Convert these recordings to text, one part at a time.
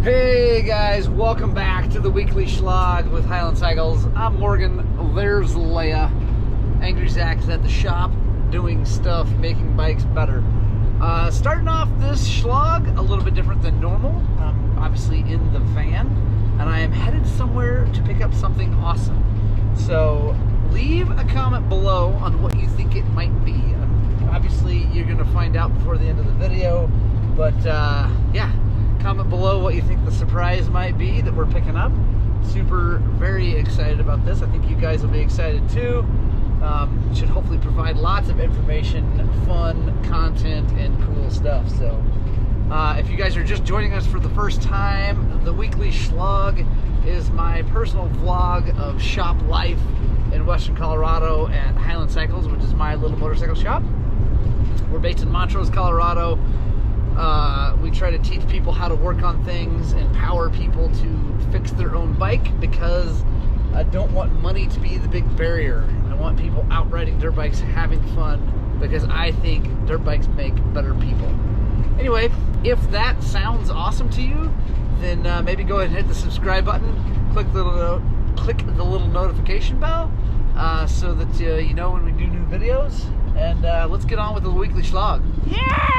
Hey guys, welcome back to the weekly Shlog with Highland Cycles. I'm Morgan, there's Leia. Angry Zach is at the shop doing stuff, making bikes better. Starting off this Shlog a little bit different than normal. I'm obviously in the van and I am headed somewhere to pick up something awesome. So leave a comment below on what you think it might be. Obviously you're going to find out before the end of the video, but yeah. Comment below what you think the surprise might be that we're picking up. Very excited about this. I think you guys will be excited too. Should hopefully provide lots of information, fun content, and cool stuff. So if you guys are just joining us for the first time, the weekly Shlog is my personal vlog of shop life in Western Colorado at Highland Cycles, which is my little motorcycle shop. We're based in Montrose, Colorado. We try to teach people how to work on things, empower people to fix their own bike, because I don't want money to be the big barrier. I want people out riding dirt bikes, having fun, because I think dirt bikes make better people. Anyway, if that sounds awesome to you, then maybe go ahead and hit the subscribe button, click the little notification bell, so that you know when we do new videos. And let's get on with the weekly Shlog. Yeah!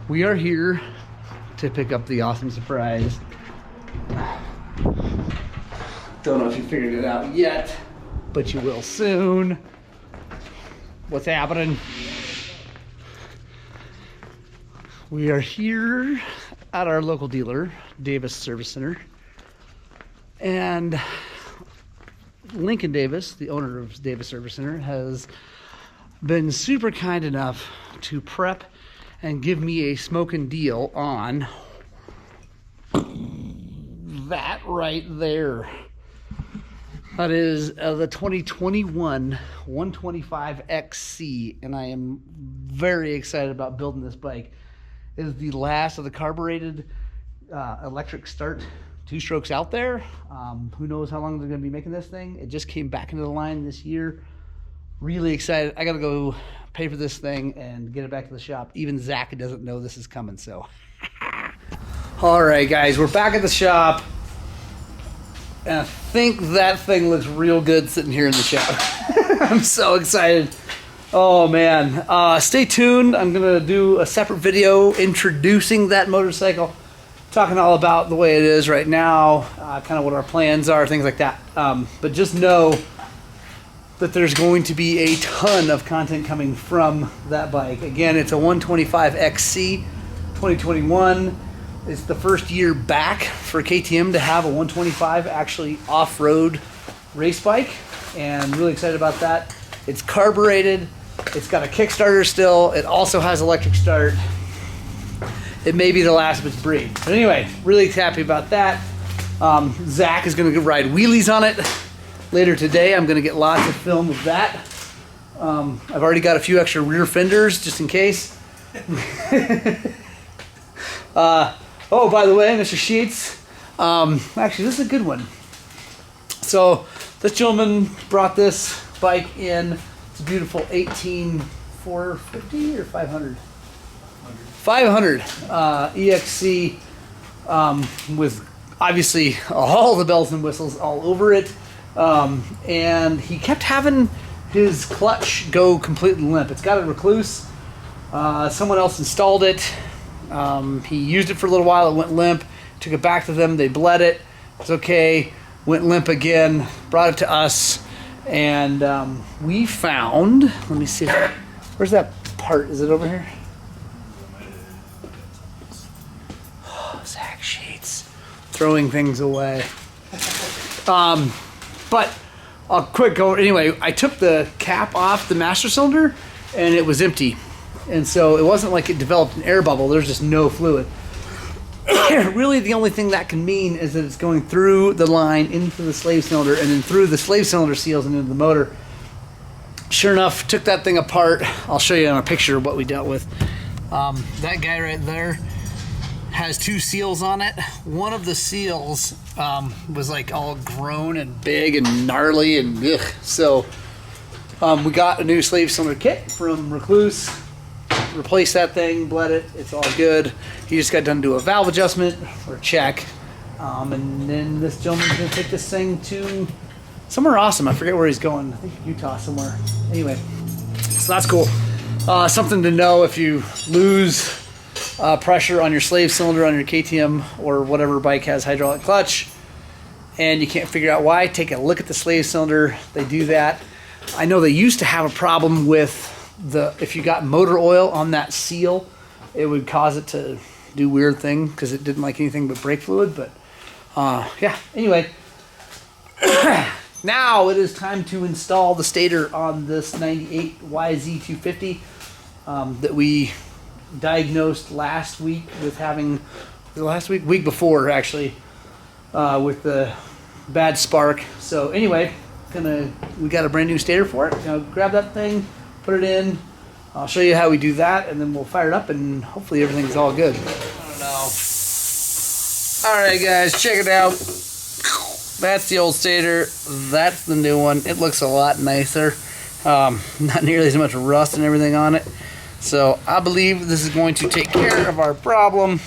We are here to pick up the awesome surprise. Don't know if you figured it out yet, but you will soon. What's happening? We are here at our local dealer, Davis Service Center, and Lincoln Davis, the owner of Davis Service Center, has been super kind enough to prep and give me a smoking deal on that right there. That is the 2021 125XC, and I am very excited about building this bike. It is the last of the carbureted electric start two-strokes out there. Who knows how long they're going to be making this thing. It just came back into the line this year. Really excited. I got to go pay for this thing and get it back to the shop. Even Zach doesn't know this is coming, so. All right, guys, we're back at the shop. And I think that thing looks real good sitting here in the shop. I'm so excited. Oh, man. Stay tuned. I'm going to do a separate video introducing that motorcycle, talking all about the way it is right now, kind of what our plans are, things like that. But just know that there's going to be a ton of content coming from that bike. Again, it's a 125XC 2021. It's the first year back for KTM to have a 125 actually off-road race bike, and I'm really excited about that. It's carbureted. It's got a Kickstarter still. It also has electric start. It may be the last of its breed. But anyway, really happy about that. Zach is going to ride wheelies on it later today. I'm going to get lots of film of that. I've already got a few extra rear fenders just in case. Oh, by the way, Mr. Sheets, actually, this is a good one. So, this gentleman brought this bike in. It's a beautiful 18450 or 500? 500 EXC with obviously all the bells and whistles all over it. And he kept having his clutch go completely limp. It's got a recluse. Someone else installed it. He used it for a little while. It went limp. Took it back to them. They bled it. It's okay. Went limp again. Brought it to us, and we found. Let me see. Where's that part? Is it over here? Oh, Zach Sheets, throwing things away. But a quick go. Anyway, I took the cap off the master cylinder, and it was empty. And so it wasn't like it developed an air bubble. There's just no fluid. Really, the only thing that can mean is that it's going through the line into the slave cylinder and then through the slave cylinder seals and into the motor. Sure enough, took that thing apart. I'll show you on a picture what we dealt with. That guy right there has 2 seals on it. One of the seals was like all grown and big and gnarly and ugh. So we got a new slave cylinder kit from Recluse. Replaced that thing, bled it, it's all good. He just got done to do a valve adjustment or check. And then this gentleman's gonna take this thing to somewhere awesome. I forget where he's going. I think Utah somewhere. Anyway, so that's cool. Something to know if you lose pressure on your slave cylinder on your KTM or whatever bike has hydraulic clutch and you can't figure out why, take a look at the slave cylinder. They do that. I know they used to have a problem with if you got motor oil on that seal, it would cause it to do weird thing because it didn't like anything but brake fluid. But yeah, anyway, now it is time to install the stator on this 98 YZ250 that we diagnosed last week with having, week before actually, with the bad spark. So anyway, we got a brand new stator for it. Grab that thing, put it in. I'll show you how we do that, and then we'll fire it up, and hopefully everything's all good. I don't know. All right, guys, check it out. That's the old stator. That's the new one. It looks a lot nicer. Not nearly as much rust and everything on it. So I believe this is going to take care of our problem.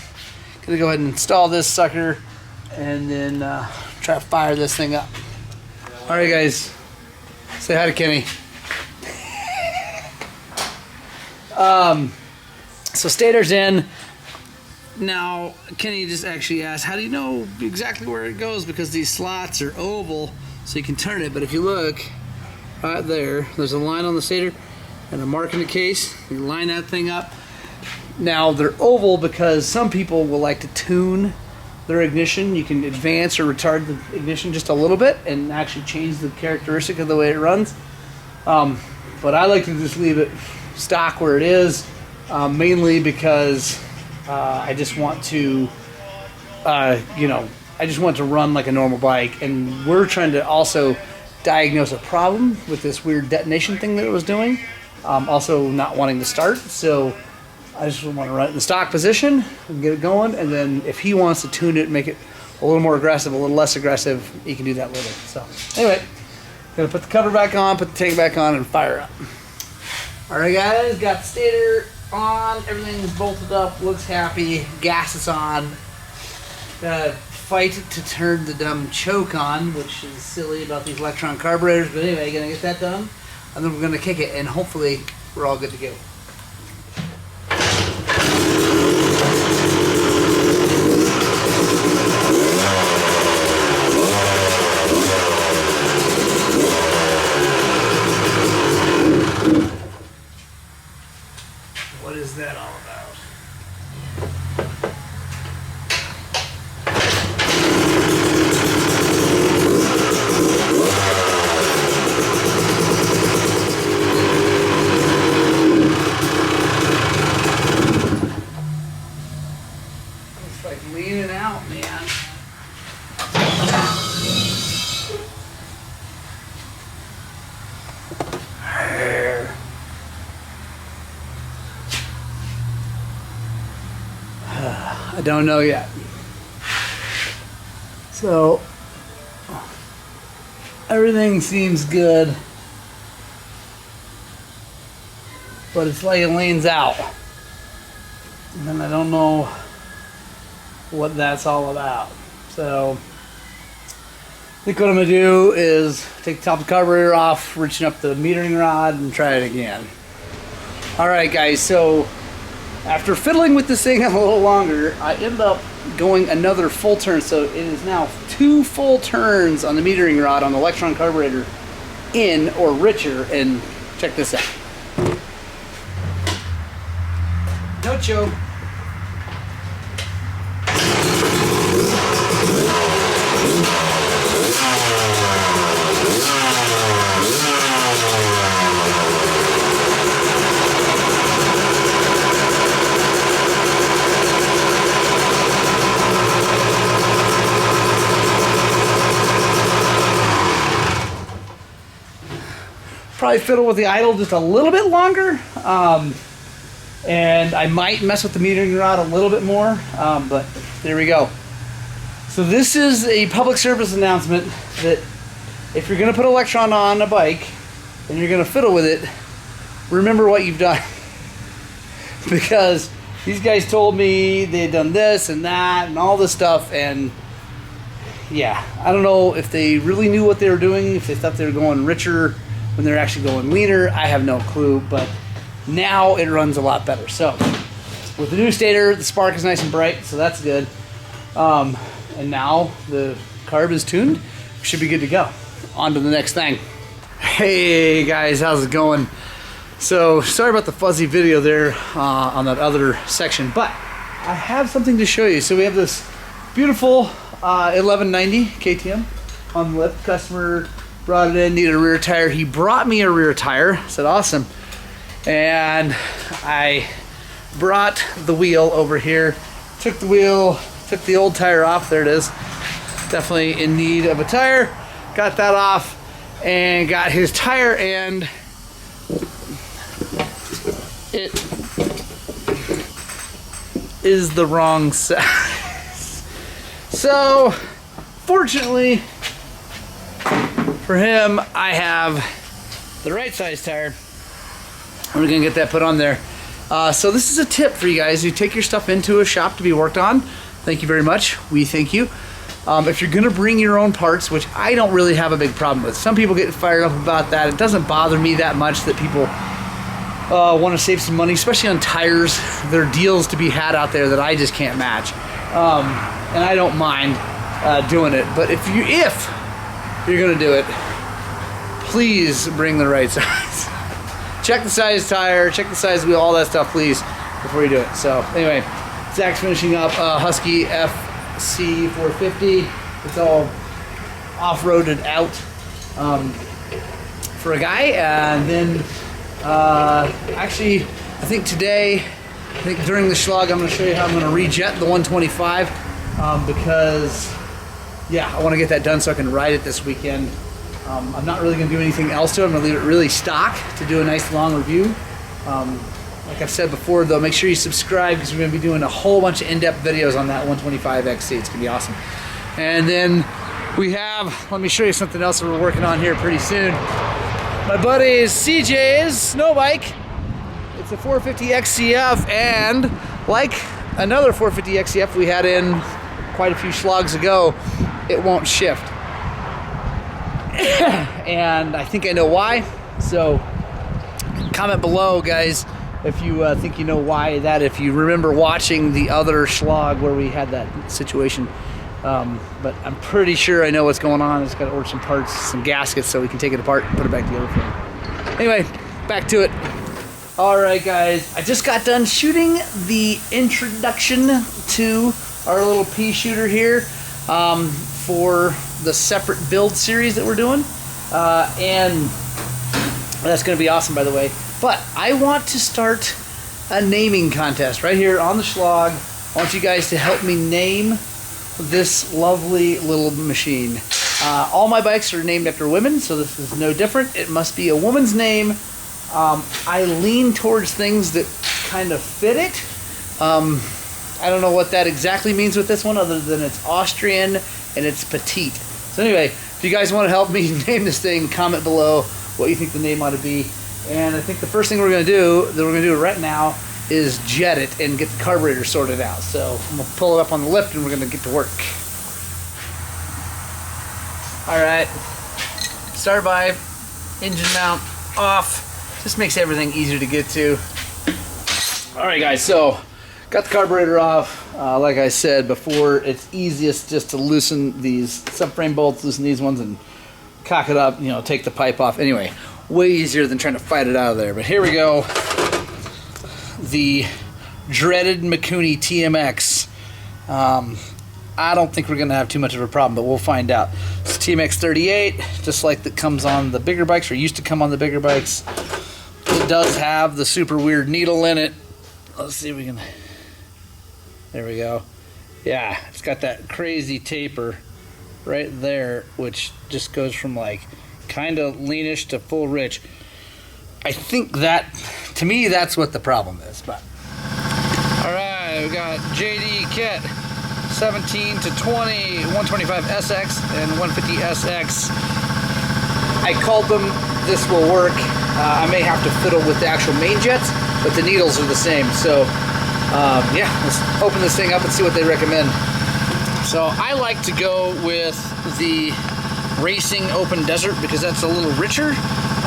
Gonna go ahead and install this sucker and then try to fire this thing up. All right, guys, say hi to Kenny. So stator's in. Now, Kenny just actually asked, how do you know exactly where it goes? Because these slots are oval, so you can turn it. But if you look right there, there's a line on the stator and a mark in the case. You line that thing up. Now, they're oval because some people will like to tune their ignition. You can advance or retard the ignition just a little bit and actually change the characteristic of the way it runs. But I like to just leave it stock where it is, mainly because I just want to, I just want to run like a normal bike. And we're trying to also diagnose a problem with this weird detonation thing that it was doing. Also not wanting to start, so I just want to run it in the stock position and get it going, and then if he wants to tune it, make it a little more aggressive, a little less aggressive, he can do that later. So anyway, gonna put the cover back on, put the tank back on, and fire up. All right, guys, got the stator on, everything's bolted up, looks happy, gas is on. Gotta fight to turn the dumb choke on, which is silly about these electron carburetors, but anyway, gonna get that done. And then we're going to kick it, and hopefully we're all good to go. What is that all about? Leaning out, man. I don't know yet. So everything seems good, but it's like it leans out, and I don't know what that's all about. So I think what I'm gonna do is take the top of the carburetor off, reaching up the metering rod, and try it again. All right, guys, so after fiddling with this thing a little longer, I ended up going another full turn. So it is now 2 full turns on the metering rod on the electron carburetor in or richer, and check this out. No choke. Probably fiddle with the idle just a little bit longer. And I might mess with the metering rod a little bit more, but there we go. So this is a public service announcement that if you're going to put Electron on a bike and you're going to fiddle with it, remember what you've done. Because these guys told me they had done this and that and all this stuff, and yeah, I don't know if they really knew what they were doing, if they thought they were going richer when they're actually going leaner. I have no clue, but now it runs a lot better. So with the new Stator, the spark is nice and bright, so that's good. And now the carb is tuned. We should be good to go. On to the next thing. Hey guys, how's it going? So sorry about the fuzzy video there on that other section, but I have something to show you. So we have this beautiful 1190 KTM on the lift. Customer brought it in, needed a rear tire. He brought me a rear tire. I said, awesome. And I brought the wheel over here. Took the wheel, took the old tire off. There it is. Definitely in need of a tire. Got that off and got his tire, and it is the wrong size. So fortunately for him, I have the right size tire. We're gonna get that put on there. So this is a tip for you guys. You take your stuff into a shop to be worked on. Thank you very much. We thank you. If you're gonna bring your own parts, which I don't really have a big problem with. Some people get fired up about that. It doesn't bother me that much that people want to save some money, especially on tires. There are deals to be had out there that I just can't match, and I don't mind doing it. But if you're gonna do it, please bring the right size. Check the size tire, check the size wheel, all that stuff, please, before you do it. So anyway, Zach's finishing up Husky FC 450. It's all off-roaded out for a guy, and then actually, I think today, during the Shlog, I'm going to show you how I'm going to rejet the 125 because, yeah, I want to get that done so I can ride it this weekend. I'm not really going to do anything else to it. I'm going to leave it really stock to do a nice long review. Like I've said before, though, make sure you subscribe because we're going to be doing a whole bunch of in-depth videos on that 125 XC. It's going to be awesome. And then we have, let me show you something else that we're working on here pretty soon. My buddy's CJ's snow bike. It's a 450 XCF, and like another 450 XCF we had in quite a few Schlogs ago, it won't shift. And I think I know why. So comment below, guys, if you think you know why that, if you remember watching the other Shlog where we had that situation. But I'm pretty sure I know what's going on. I just got to order some parts, some gaskets, so we can take it apart and put it back together for you. Anyway, back to it. Alright guys, I just got done shooting the introduction to our little pea shooter here for the separate build series that we're doing. And that's going to be awesome, by the way. But I want to start a naming contest right here on the Shlog. I want you guys to help me name this lovely little machine. All my bikes are named after women, so this is no different. It must be a woman's name. I lean towards things that kind of fit it. I don't know what that exactly means with this one, other than it's Austrian and it's petite. So anyway, if you guys want to help me name this thing, comment below what you think the name ought to be. And I think the first thing we're going to do right now, is jet it and get the carburetor sorted out. So I'm going to pull it up on the lift and we're going to get to work. Alright, start by engine mount off. Just makes everything easier to get to. Alright guys, so got the carburetor off. Like I said before, it's easiest just to loosen these subframe bolts, loosen these ones and cock it up, you know, take the pipe off. Anyway, way easier than trying to fight it out of there. But here we go. The dreaded Mikuni TMX. I don't think we're going to have too much of a problem, but we'll find out. It's TMX 38, just like that comes on the bigger bikes, or used to come on the bigger bikes. It does have the super weird needle in it. Let's see if we can... There we go. Yeah, it's got that crazy taper right there, which just goes from like kind of leanish to full rich. I think that To me, that's what the problem is. But all right, we got JD kit 17 to 20, 125 SX and 150 SX. I called them. This will work. I may have to fiddle with the actual main jets, but the needles are the same. So yeah, let's open this thing up and see what they recommend. So I like to go with the Racing Open Desert because that's a little richer,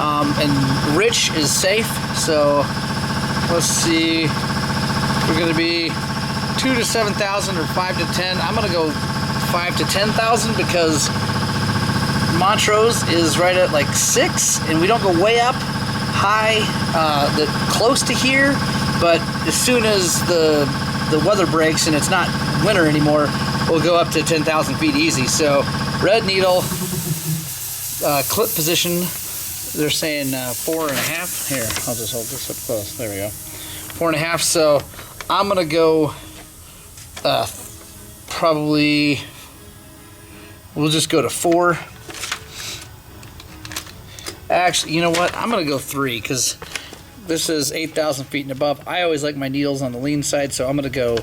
and rich is safe. So let's see, we're going to be 2 to 7,000 or 5 to 10. I'm going to go 5 to 10,000 because Montrose is right at like 6, and we don't go way up high, close to here. But as soon as the weather breaks and it's not winter anymore, we'll go up to 10,000 feet easy. So red needle, clip position, they're saying 4.5. Here, I'll just hold this up close. There we go. 4.5. So I'm gonna go probably, we'll just go to 4. Actually, you know what? I'm gonna go 3 because this is 8,000 feet and above. I always like my needles on the lean side, so I'm gonna go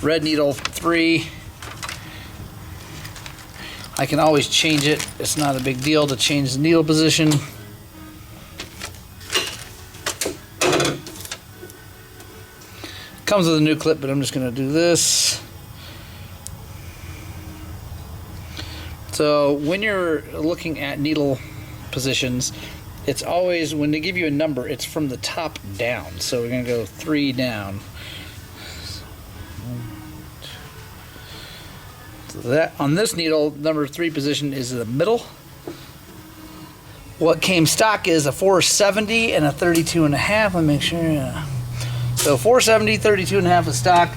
red needle 3. I can always change it. It's not a big deal to change the needle position. Comes with a new clip, but I'm just gonna do this. So when you're looking at needle positions, it's always, when they give you a number, it's from the top down. So we're gonna go 3 down. So that on this needle, number 3 position is in the middle. What came stock is a 470 and a 32.5. Let me make sure. Yeah. So 470, 32.5 is stock.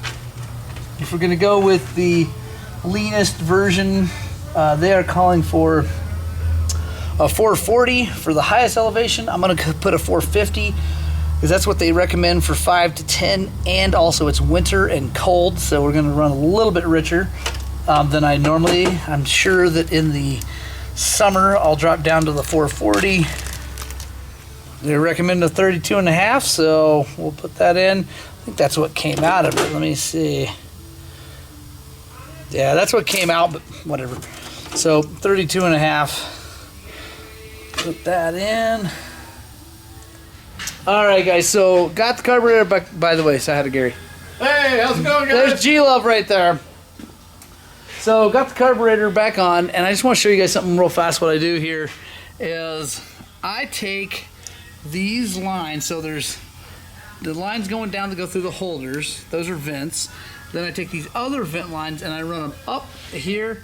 If we're gonna go with the leanest version, they are calling for a 440 for the highest elevation. I'm gonna put a 450 because that's what they recommend for 5 to 10, and also it's winter and cold, so we're gonna run a little bit richer than I normally. I'm sure that in the summer I'll drop down to the 440. They recommend a 32.5, so we'll put that in. I think that's what came out of it. Let me see. Yeah, that's what came out, but whatever. So 32.5. Put that in. All right, guys. So got the carburetor back. By the way, say hi to Gary. Hey, how's it going, guys? There's G-Love right there. So got the carburetor back on, and I just want to show you guys something real fast. What I do here is I take these lines. So there's the lines going down to go through the holders. Those are vents. Then I take these other vent lines and I run them up here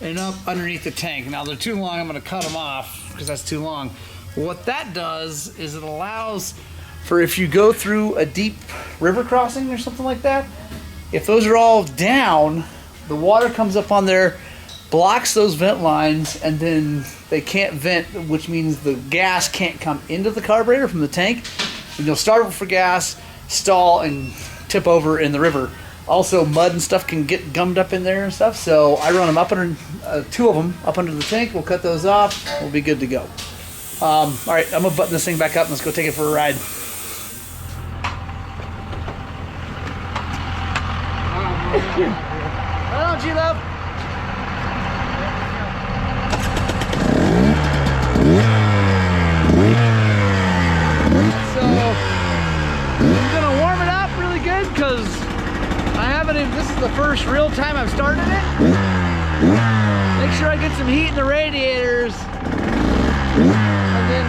and up underneath the tank. Now they're too long. I'm going to cut them off because that's too long. What that does is it allows for, if you go through a deep river crossing or something like that, if those are all down, the water comes up on there, blocks those vent lines, and then they can't vent, which means the gas can't come into the carburetor from the tank. And you'll start for gas, stall, and tip over in the river. Also, mud and stuff can get gummed up in there and stuff, so I run them up under, 2 of them up under the tank. We'll cut those off. We'll be good to go. All right, I'm gonna button this thing back up and let's go take it for a ride. Right on, G-Love. So, I'm gonna warm it up really good because I haven't even, this is the first real time I've started it. Make sure I get some heat in the radiators. And then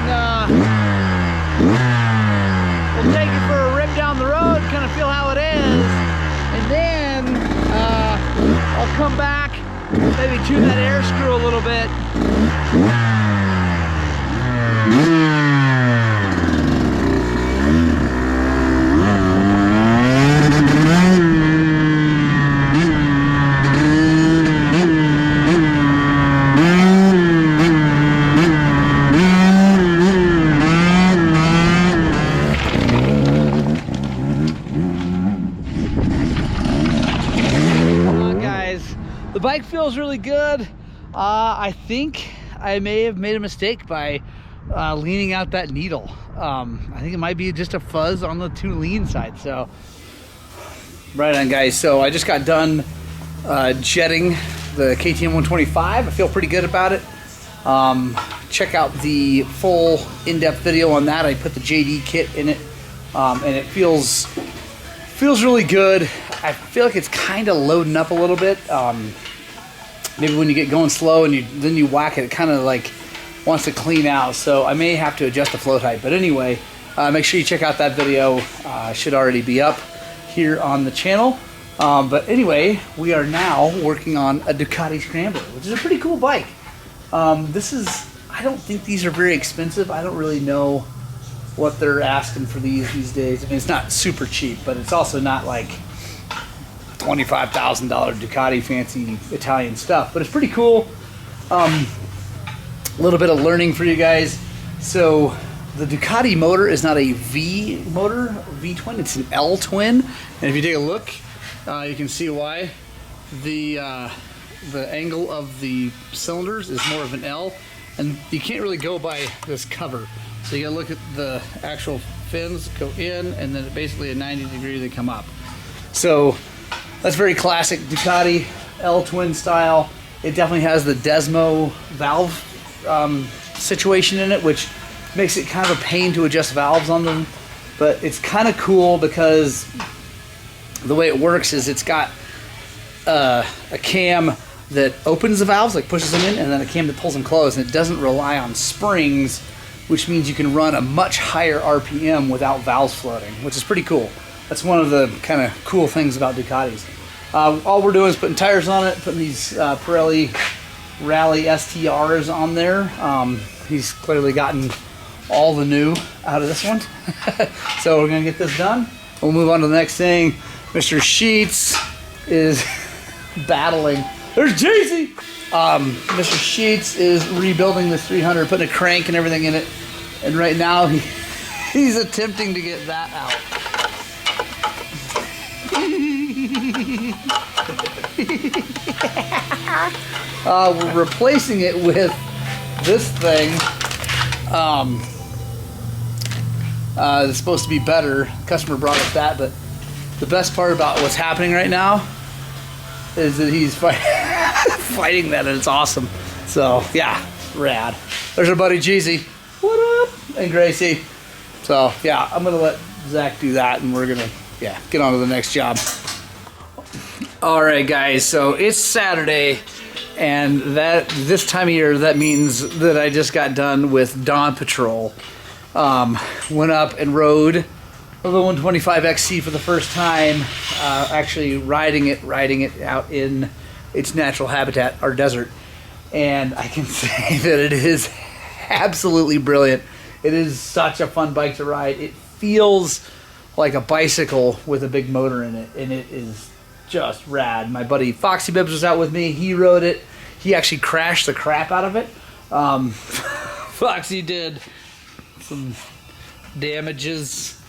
we'll take it for a rip down the road, kind of feel how it is. And then I'll come back, maybe tune that air screw a little bit. The bike feels really good. I think I may have made a mistake by leaning out that needle. I think it might be just a fuzz on the too lean side. So right on, guys. So I just got done jetting the KTM 125. I feel pretty good about it. Check out the full in-depth video on that. I put the JD kit in it, and it feels really good. I feel like it's kind of loading up a little bit. Maybe when you get going slow and then you whack it, it kind of like wants to clean out. So I may have to adjust the flow height. But anyway, make sure you check out that video. Should already be up here on the channel. But anyway, we are now working on a Ducati Scrambler, which is a pretty cool bike. I don't think these are very expensive. I don't really know what they're asking for these days. I mean, it's not super cheap, but it's also not like $25,000 Ducati fancy Italian stuff, but it's pretty cool. A little bit of learning for you guys. So the Ducati motor is not a V motor, V twin, it's an L twin. And if you take a look, you can see why. The angle of the cylinders is more of an L, and you can't really go by this cover. So you gotta look at the actual fins go in, and then basically a 90 degree they come up. So that's very classic Ducati L twin style. It definitely has the Desmo valve situation in it, which makes it kind of a pain to adjust valves on them. But it's kind of cool because the way it works is it's got a cam that opens the valves, like pushes them in, and then a cam that pulls them closed, and it doesn't rely on springs, which means you can run a much higher RPM without valves floating, which is pretty cool. That's one of the kind of cool things about Ducatis. All we're doing is putting tires on it, putting these Pirelli Rally STRs on there. He's clearly gotten all the new out of this one. So we're gonna get this done. We'll move on to the next thing. Mr. Sheets is battling. There's Jay-Z! Mr. Sheets is rebuilding this 300, putting a crank and everything in it. And right now he's attempting to get that out. We're replacing it with this thing. It's supposed to be better. The customer brought us that, but the best part about what's happening right now is that he's fighting that, and it's awesome. So yeah, rad. There's our buddy Jeezy. What up? And Gracie. So yeah, I'm gonna let Zach do that, and we're gonna get on to the next job. All right, guys. So it's Saturday, and this time of year that means that I just got done with Dawn Patrol. Went up and rode the 125XC for the first time, actually riding it out in its natural habitat, our desert. And I can say that it is absolutely brilliant. It is such a fun bike to ride. It feels like a bicycle with a big motor in it, and it is just rad. My buddy Foxy Bibbs was out with me. He rode it. He actually crashed the crap out of it. Foxy did some damages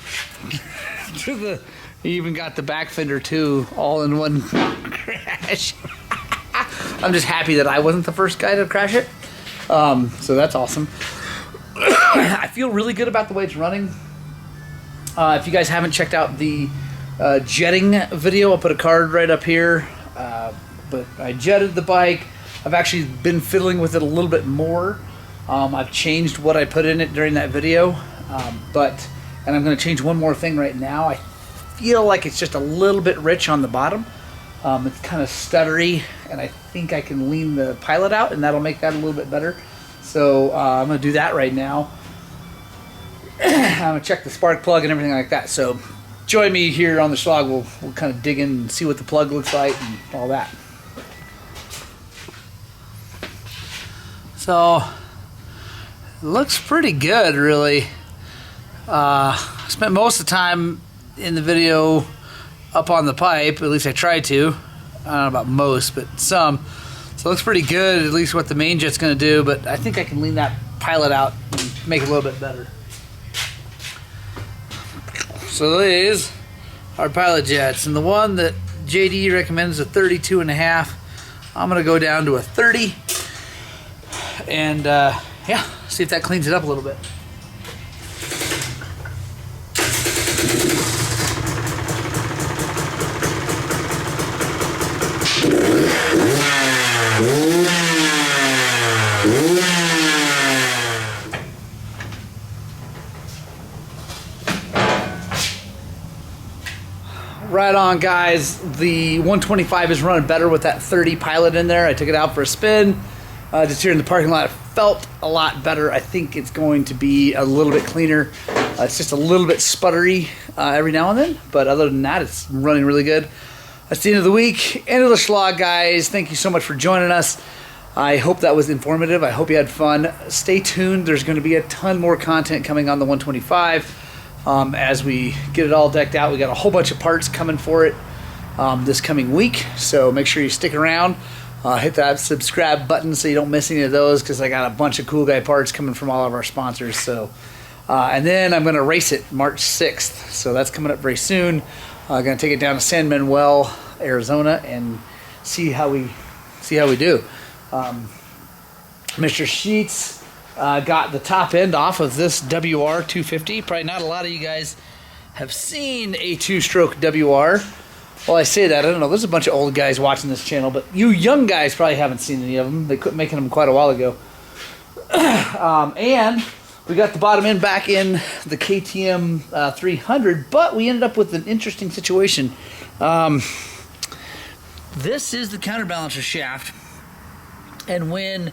to the, he even got the back fender too, all in one crash. I'm just happy that I wasn't the first guy to crash it. So that's awesome. I feel really good about the way it's running. If you guys haven't checked out the jetting video, I'll put a card right up here. But I jetted the bike. I've actually been fiddling with it a little bit more. I've changed what I put in it during that video, and I'm going to change one more thing right now. I feel like it's just a little bit rich on the bottom. It's kind of stuttery, and I think I can lean the pilot out, and that'll make that a little bit better. So I'm going to do that right now. I'm going to check the spark plug and everything like that. So join me here on the Shlog. We'll kind of dig in and see what the plug looks like and all that. So it looks pretty good, really. I spent most of the time in the video up on the pipe. At least I tried to. I don't know about most, but some. So it looks pretty good, at least what the main jet's going to do. But I think I can lean that pilot out and make it a little bit better. So these are pilot jets, and the one that JD recommends is a 32.5. I'm going to go down to a 30. And yeah, see if that cleans it up a little bit. right on, guys. The 125 is running better with that 30 Pilot in there. I took it out for a spin. Just here in the parking lot, it felt a lot better. I think it's going to be a little bit cleaner. It's just a little bit sputtery every now and then, but other than that, it's running really good. That's the end of the week, end of the Shlog, guys. Thank you so much for joining us. I hope that was informative. I hope you had fun. Stay tuned. There's going to be a ton more content coming on the 125 as we get it all decked out. We got a whole bunch of parts coming for it this coming week, so make sure you stick around. Hit that subscribe button so you don't miss any of those, because I got a bunch of cool guy parts coming from all of our sponsors. So, and then I'm going to race it March 6th, so that's coming up very soon. I'm going to take it down to San Manuel, Arizona, and see how we do. Mr. Sheets got the top end off of this WR 250. Probably not a lot of you guys have seen a two-stroke WR. Well, I say that, I don't know, there's a bunch of old guys watching this channel, but you young guys probably haven't seen any of them. They quit making them quite a while ago. And we got the bottom end back in the KTM 300, but we ended up with an interesting situation. This is the counterbalancer shaft, and when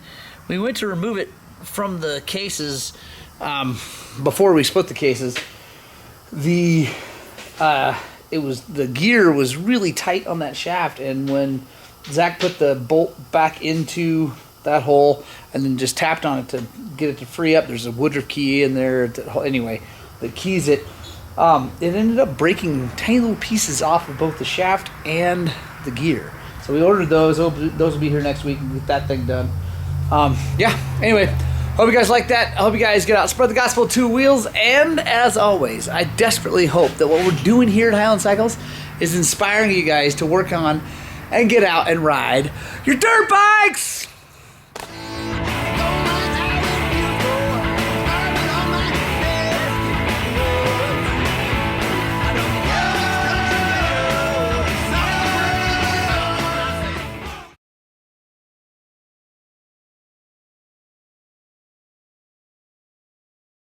we went to remove it from the cases, before we split the cases, the gear was really tight on that shaft, and when Zach put the bolt back into that hole and then just tapped on it to get it to free up, there's a Woodruff key in there. Anyway, the keys it ended up breaking tiny little pieces off of both the shaft and the gear. So we ordered those. Those will be here next week and get that thing done. Yeah, anyway, hope you guys like that. I hope you guys get out, spread the gospel of two wheels, and as always, I desperately hope that what we're doing here at Highland Cycles is inspiring you guys to work on and get out and ride your dirt bikes!